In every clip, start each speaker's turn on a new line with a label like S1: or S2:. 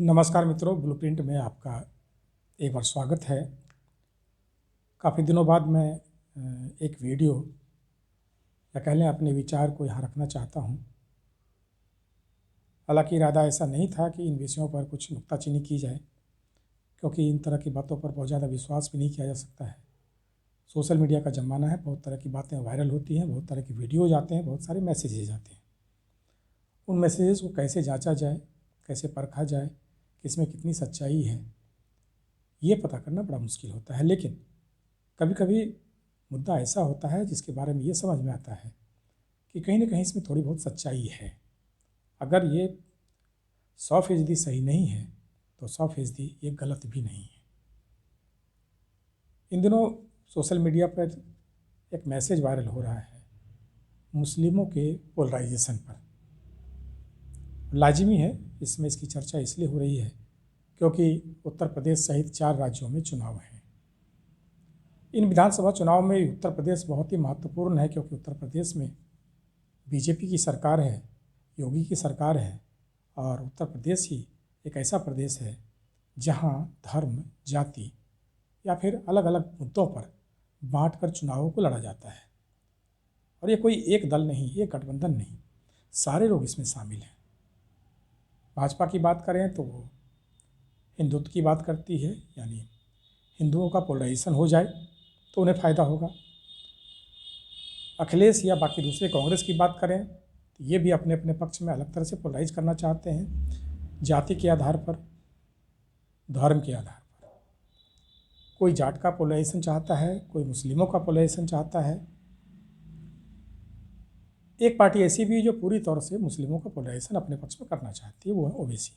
S1: नमस्कार मित्रों, ब्लूप्रिंट में आपका एक बार स्वागत है। काफ़ी दिनों बाद मैं एक वीडियो या कह लें अपने विचार को यहाँ रखना चाहता हूँ। हालांकि इरादा ऐसा नहीं था कि इन विषयों पर कुछ नुक्ताचीनी की जाए, क्योंकि इन तरह की बातों पर बहुत ज़्यादा विश्वास भी नहीं किया जा सकता है। सोशल मीडिया का ज़माना है, बहुत तरह की बातें वायरल होती हैं, बहुत तरह की वीडियोज आते हैं, बहुत सारे मैसेजेज आते हैं। उन मैसेजेस को कैसे जाँचा जाए, कैसे परखा जाए, किसमें कितनी सच्चाई है, ये पता करना बड़ा मुश्किल होता है। लेकिन कभी कभी मुद्दा ऐसा होता है जिसके बारे में ये समझ में आता है कि कहीं ना कहीं इसमें थोड़ी बहुत सच्चाई है। अगर ये 100% सही नहीं है तो 100% ये गलत भी नहीं है। इन दिनों सोशल मीडिया पर एक मैसेज वायरल हो रहा है मुस्लिमों के पोलराइजेशन पर। लाजिमी है, इसमें इसकी चर्चा इसलिए हो रही है क्योंकि उत्तर प्रदेश सहित 4 राज्यों में चुनाव हैं। इन विधानसभा चुनाव में उत्तर प्रदेश बहुत ही महत्वपूर्ण है, क्योंकि उत्तर प्रदेश में बीजेपी की सरकार है, योगी की सरकार है, और उत्तर प्रदेश ही एक ऐसा प्रदेश है जहां धर्म, जाति या फिर अलग अलग मुद्दों पर बांट कर चुनावों को लड़ा जाता है। और ये कोई एक दल नहीं, ये गठबंधन नहीं, सारे लोग इसमें शामिल हैं। भाजपा की बात करें तो वो हिंदुत्व की बात करती है, यानी हिंदुओं का पोलराइजेशन हो जाए तो उन्हें फ़ायदा होगा। अखिलेश या बाकी दूसरे कांग्रेस की बात करें तो ये भी अपने अपने पक्ष में अलग तरह से पोलराइज करना चाहते हैं, जाति के आधार पर, धर्म के आधार पर। कोई जाट का पोलराइजेशन चाहता है, कोई मुस्लिमों का पोलराइजेशन चाहता है। एक पार्टी ऐसी भी जो पूरी तौर से मुस्लिमों का पोलराइजेशन अपने पक्ष में करना चाहती है, वो है ओबीसी।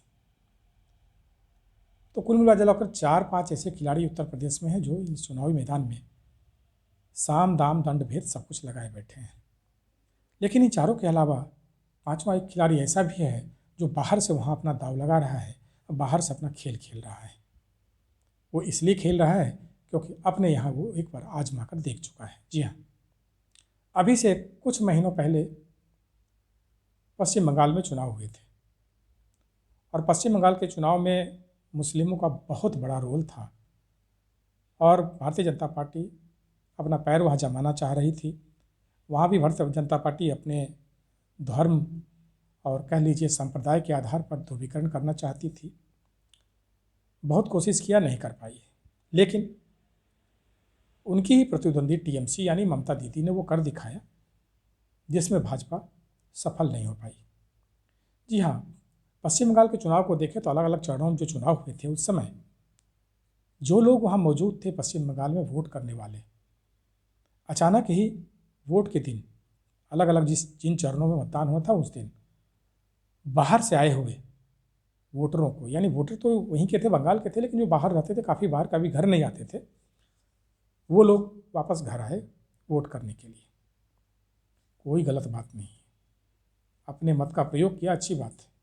S1: तो कुल मिलाकर 4-5 ऐसे खिलाड़ी उत्तर प्रदेश में हैं जो इस चुनावी मैदान में साम दाम दंड भेद सब कुछ लगाए बैठे हैं। लेकिन इन चारों के अलावा 5वां एक खिलाड़ी ऐसा भी है जो बाहर से वहाँ अपना दांव लगा रहा है, बाहर से अपना खेल खेल रहा है। वो इसलिए खेल रहा है क्योंकि अपने यहाँ वो एक बार आजमा कर देख चुका है। जी हाँ, अभी से कुछ महीनों पहले पश्चिम बंगाल में चुनाव हुए थे, और पश्चिम बंगाल के चुनाव में मुस्लिमों का बहुत बड़ा रोल था, और भारतीय जनता पार्टी अपना पैर वहाँ जमाना चाह रही थी। वहाँ भी भारतीय जनता पार्टी अपने धर्म और कह लीजिए संप्रदाय के आधार पर ध्रुवीकरण करना चाहती थी। बहुत कोशिश किया, नहीं कर पाई। लेकिन उनकी ही प्रतिद्वंदी टीएमसी यानी ममता दीदी ने वो कर दिखाया, जिसमें भाजपा सफल नहीं हो पाई। जी हाँ, पश्चिम बंगाल के चुनाव को देखें तो अलग अलग चरणों में जो चुनाव हुए थे उस समय जो लोग वहाँ मौजूद थे पश्चिम बंगाल में वोट करने वाले, अचानक ही वोट के दिन अलग अलग जिन चरणों में मतदान हुआ था उस दिन बाहर से आए हुए वोटरों को, यानी वोटर तो वहीं के थे, बंगाल के थे, लेकिन जो बाहर रहते थे, काफ़ी बाहर कभी घर नहीं आते थे, वो लोग वापस घर आए वोट करने के लिए। कोई गलत बात नहीं है, अपने मत का प्रयोग किया, अच्छी बात है।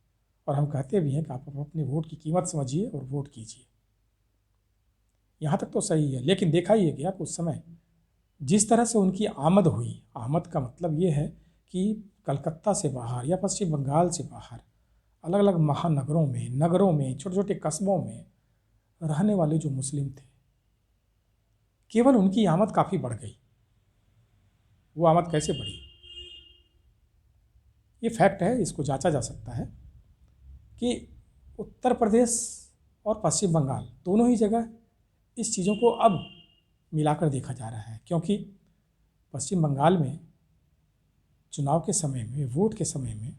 S1: और हम कहते भी हैं कि आप अपने वोट की कीमत समझिए और वोट कीजिए, यहाँ तक तो सही है। लेकिन देखा ये गया कि उस समय जिस तरह से उनकी आमद हुई, आमद का मतलब ये है कि कलकत्ता से बाहर या पश्चिम बंगाल से बाहर अलग अलग महानगरों में, नगरों में, छोटे छोटे कस्बों में रहने वाले जो मुस्लिम थे, केवल उनकी आमद काफ़ी बढ़ गई। वो आमद कैसे बढ़ी, ये फैक्ट है, इसको जांचा जा सकता है कि उत्तर प्रदेश और पश्चिम बंगाल दोनों ही जगह इस चीज़ों को अब मिलाकर देखा जा रहा है। क्योंकि पश्चिम बंगाल में चुनाव के समय में, वोट के समय में,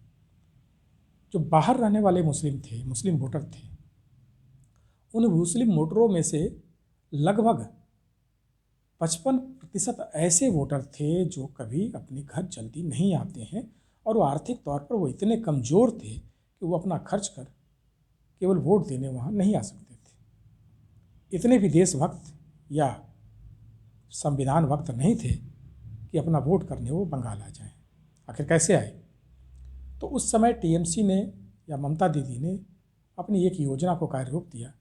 S1: जो बाहर रहने वाले मुस्लिम थे, मुस्लिम वोटर थे, उन मुस्लिम वोटरों में से लगभग 55% ऐसे वोटर थे जो कभी अपने घर जल्दी नहीं आते हैं, और वो आर्थिक तौर पर वो इतने कमज़ोर थे कि वो अपना खर्च कर केवल वोट देने वहाँ नहीं आ सकते थे। इतने भी देशभक्त या संविधान भक्त नहीं थे कि अपना वोट करने वो बंगाल आ जाएं। आखिर कैसे आए? तो उस समय टीएमसी ने या ममता दीदी ने अपनी एक योजना को कार्यरूप दिया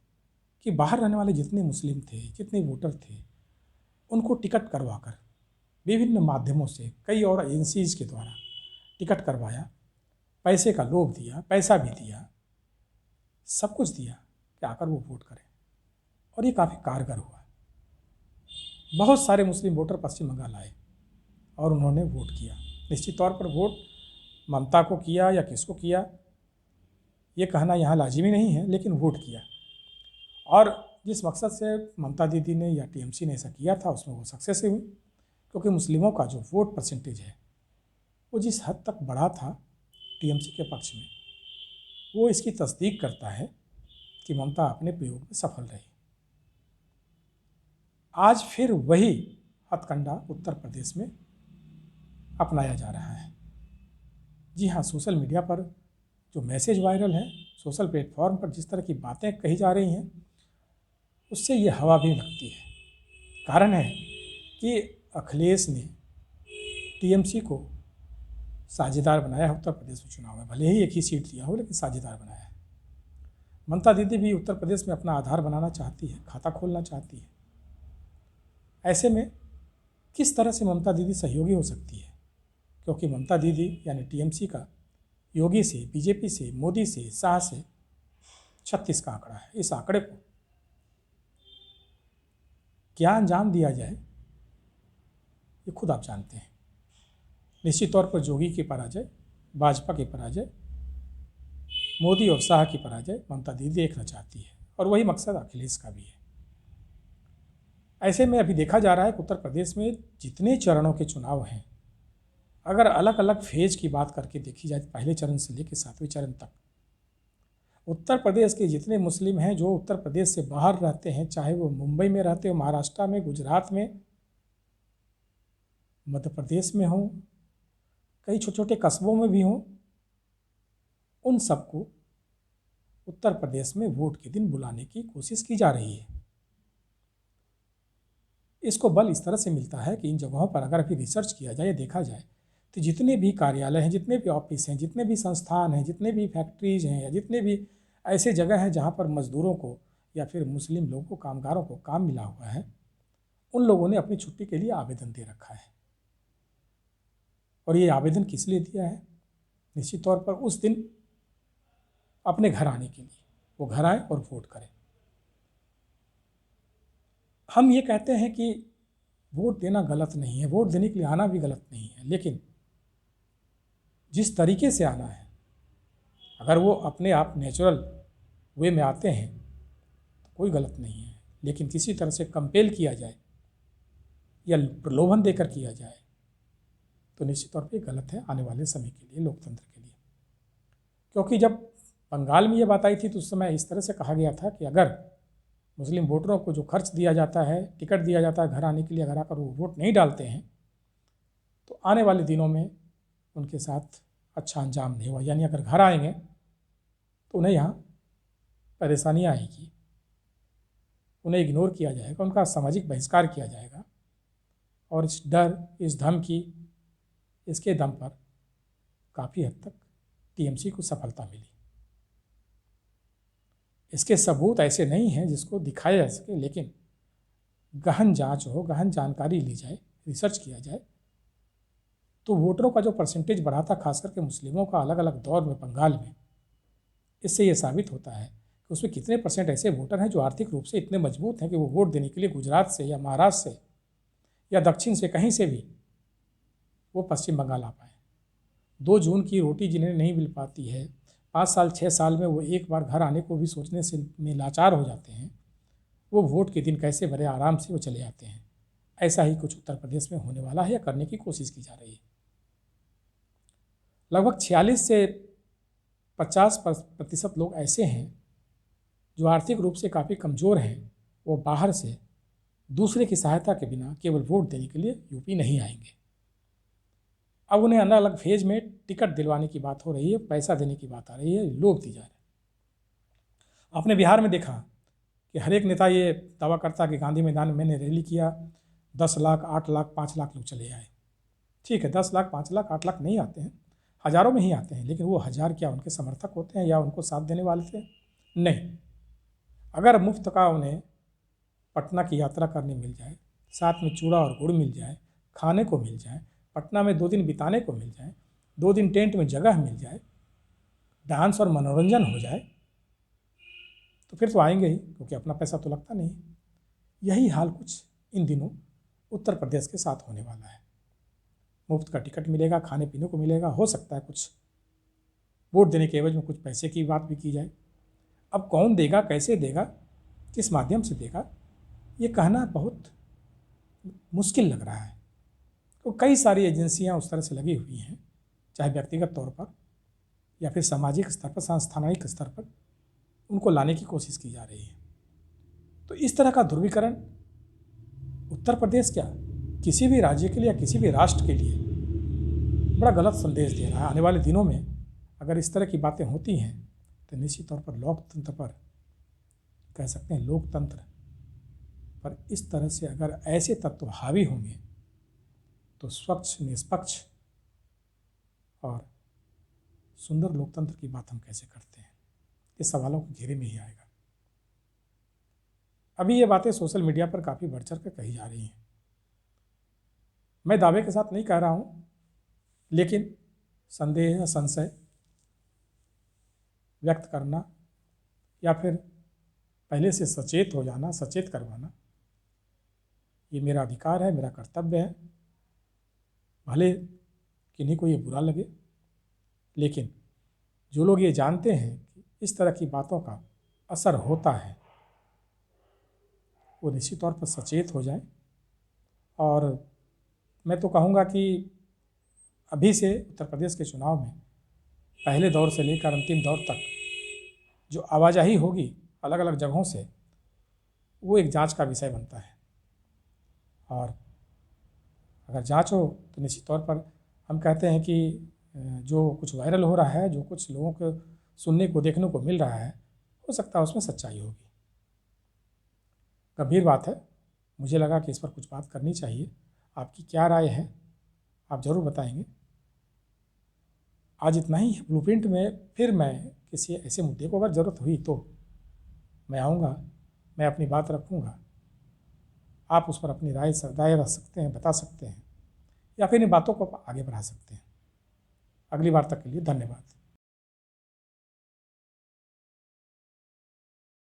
S1: कि बाहर रहने वाले जितने मुस्लिम थे, जितने वोटर थे, उनको टिकट करवाकर विभिन्न माध्यमों से, कई और एजेंसीज के द्वारा टिकट करवाया, पैसे का लोभ दिया, पैसा भी दिया, सब कुछ दिया कि आकर वो वोट करें, और ये काफ़ी कारगर हुआ। बहुत सारे मुस्लिम वोटर पश्चिम बंगाल आए और उन्होंने वोट किया। निश्चित तौर पर वोट ममता को किया या किसको किया ये कहना यहाँ लाजिमी नहीं है, लेकिन वोट किया। और जिस मकसद से ममता दीदी ने या टीएमसी ने ऐसा किया था उसमें वो सक्सेस हुई, क्योंकि मुस्लिमों का जो वोट परसेंटेज है वो जिस हद तक बढ़ा था टीएमसी के पक्ष में, वो इसकी तस्दीक करता है कि ममता अपने प्रयोग में सफल रही। आज फिर वही हथकंडा उत्तर प्रदेश में अपनाया जा रहा है। जी हाँ, सोशल मीडिया पर जो मैसेज वायरल है, सोशल प्लेटफॉर्म पर जिस तरह की बातें कही जा रही हैं, उससे ये हवा भी लगती है। कारण है कि अखिलेश ने टीएमसी को साझेदार बनाया है उत्तर प्रदेश में चुनाव में। भले ही एक ही सीट दिया हो, लेकिन साझेदार बनाया है। ममता दीदी भी उत्तर प्रदेश में अपना आधार बनाना चाहती है, खाता खोलना चाहती है। ऐसे में किस तरह से ममता दीदी सहयोगी हो सकती है, क्योंकि ममता दीदी यानी टीएमसी का योगी से, बीजेपी से, मोदी से, शाह से 36 का आंकड़ा है। इस आंकड़े को क्या अंजाम दिया जाए ये खुद आप जानते हैं। निश्चित तौर पर जोगी की पराजय, भाजपा की पराजय, मोदी और शाह की पराजय ममता दीदी देखना चाहती है, और वही मकसद अखिलेश का भी है। ऐसे में अभी देखा जा रहा है कि उत्तर प्रदेश में जितने चरणों के चुनाव हैं, अगर अलग अलग फेज की बात करके देखी जाए, पहले चरण से लेकर 7वें चरण तक, उत्तर प्रदेश के जितने मुस्लिम हैं जो उत्तर प्रदेश से बाहर रहते हैं, चाहे वो मुंबई में रहते हो, महाराष्ट्र में, गुजरात में, मध्य प्रदेश में हो, कई छोटे छोटे कस्बों में भी हों, उन सबको उत्तर प्रदेश में वोट के दिन बुलाने की कोशिश की जा रही है। इसको बल इस तरह से मिलता है कि इन जगहों पर अगर अभी रिसर्च किया जाए, देखा जाए, तो जितने भी कार्यालय हैं, जितने भी ऑफिस हैं, जितने भी संस्थान हैं, जितने भी फैक्ट्रीज हैं, या जितने भी ऐसे जगह हैं जहाँ पर मजदूरों को या फिर मुस्लिम लोगों को, कामगारों को काम मिला हुआ है, उन लोगों ने अपनी छुट्टी के लिए आवेदन दे रखा है। और ये आवेदन किस लिए दिया है? निश्चित तौर पर उस दिन अपने घर आने के लिए, वो घर आए और वोट करें। हम ये कहते हैं कि वोट देना गलत नहीं है, वोट देने के लिए आना भी गलत नहीं है, लेकिन जिस तरीके से आना है, अगर वो अपने आप नेचुरल वे में आते हैं तो कोई गलत नहीं है। लेकिन किसी तरह से कंपेल किया जाए या प्रलोभन देकर किया जाए तो निश्चित तौर पे गलत है आने वाले समय के लिए, लोकतंत्र के लिए। क्योंकि जब बंगाल में ये बात आई थी तो उस समय इस तरह से कहा गया था कि अगर मुस्लिम वोटरों को जो खर्च दिया जाता है, टिकट दिया जाता है घर आने के लिए, अगर आकर वो वोट नहीं डालते हैं तो आने वाले दिनों में उनके साथ अच्छा अंजाम नहीं हुआ। यानी अगर घर आएंगे तो उन्हें यहाँ परेशानियाँ आएगी, उन्हें इग्नोर किया जाएगा, उनका सामाजिक बहिष्कार किया जाएगा। और इस डर, इस धमकी, इसके दम पर काफ़ी हद तक टीएमसी को सफलता मिली। इसके सबूत ऐसे नहीं हैं जिसको दिखाया जा सके, लेकिन गहन जांच हो, गहन जानकारी ली जाए, रिसर्च किया जाए, तो वोटरों का जो परसेंटेज बढ़ा था, खास करके मुस्लिमों का अलग अलग दौर में बंगाल में, इससे ये साबित होता है कि उसमें कितने परसेंट ऐसे वोटर हैं जो आर्थिक रूप से इतने मजबूत हैं कि वो वोट देने के लिए गुजरात से या महाराष्ट्र से या दक्षिण से कहीं से भी वो पश्चिम बंगाल आ पाए। 2 जून की रोटी जिन्हें नहीं मिल पाती है, 5 साल 6 साल में वो एक बार घर आने को भी सोचने से में लाचार हो जाते हैं, वो वोट के दिन कैसे बड़े आराम से वो चले जाते हैं। ऐसा ही कुछ उत्तर प्रदेश में होने वाला है या करने की कोशिश की जा रही है। लगभग 46 से 50% लोग ऐसे हैं जो आर्थिक रूप से काफ़ी कमज़ोर हैं, वो बाहर से दूसरे की सहायता के बिना केवल वोट देने के लिए यूपी नहीं आएंगे। अब उन्हें अलग अलग फेज में टिकट दिलवाने की बात हो रही है, पैसा देने की बात आ रही है, लोभ दी जा रहे हैं। आपने बिहार में देखा कि हर एक नेता ये दावा करता कि गांधी मैदान में मैंने रैली किया, 10 लाख, 8 लाख, 5 लाख लोग चले आए। ठीक है, 10 लाख, 5 लाख, 8 लाख नहीं आते हैं, हज़ारों में ही आते हैं, लेकिन वो हज़ार क्या उनके समर्थक होते हैं या उनको साथ देने वाले थे? नहीं। अगर मुफ्त का उन्हें पटना की यात्रा करने मिल जाए, साथ में चूड़ा और गुड़ मिल जाए, खाने को मिल जाए, पटना में 2 दिन बिताने को मिल जाए, 2 दिन टेंट में जगह मिल जाए, डांस और मनोरंजन हो जाए, तो फिर तो आएंगे ही, क्योंकि अपना पैसा तो लगता नहीं। यही हाल कुछ इन दिनों उत्तर प्रदेश के साथ होने वाला है। मुफ्त का टिकट मिलेगा, खाने पीने को मिलेगा, हो सकता है कुछ वोट देने के एवज में कुछ पैसे की बात भी की जाए। अब कौन देगा, कैसे देगा, किस माध्यम से देगा, ये कहना बहुत मुश्किल लग रहा है। तो कई सारी एजेंसियां उस तरह से लगी हुई हैं, चाहे व्यक्तिगत तौर पर या फिर सामाजिक स्तर पर, सांस्थानिक स्तर पर उनको लाने की कोशिश की जा रही है। तो इस तरह का ध्रुवीकरण उत्तर प्रदेश क्या, किसी भी राज्य के लिए या किसी भी राष्ट्र के लिए बड़ा गलत संदेश दे रहा है। आने वाले दिनों में अगर इस तरह की बातें होती हैं तो निश्चित तौर पर लोकतंत्र पर, कह सकते हैं लोकतंत्र पर, इस तरह से अगर ऐसे तत्व हावी होंगे तो स्वच्छ, निष्पक्ष और सुंदर लोकतंत्र की बात हम कैसे करते हैं, ये सवालों के घेरे में ही आएगा। अभी ये बातें सोशल मीडिया पर काफ़ी बढ़ चढ़ कर कही जा रही हैं। मैं दावे के साथ नहीं कह रहा हूँ, लेकिन संदेह या संशय व्यक्त करना या फिर पहले से सचेत हो जाना, सचेत करवाना, ये मेरा अधिकार है, मेरा कर्तव्य है। भले किन्हीं को ये बुरा लगे, लेकिन जो लोग ये जानते हैं कि इस तरह की बातों का असर होता है, वो निश्चित तौर पर सचेत हो जाएं। और मैं तो कहूँगा कि अभी से उत्तर प्रदेश के चुनाव में पहले दौर से लेकर अंतिम दौर तक जो आवाजाही होगी अलग अलग जगहों से, वो एक जांच का विषय बनता है। और अगर जांच हो तो निश्चित तौर पर हम कहते हैं कि जो कुछ वायरल हो रहा है, जो कुछ लोगों को सुनने को, देखने को मिल रहा है, हो सकता है उसमें सच्चाई होगी। गंभीर बात है, मुझे लगा कि इस पर कुछ बात करनी चाहिए। आपकी क्या राय है, आप ज़रूर बताएंगे। आज इतना ही है ब्लूप्रिंट में। फिर मैं किसी ऐसे मुद्दे को अगर ज़रूरत हुई तो मैं आऊँगा, मैं अपनी बात रखूँगा। आप उस पर अपनी राय रख सकते हैं, बता सकते हैं, या फिर इन बातों को आगे बढ़ा सकते हैं। अगली बार तक के लिए धन्यवाद।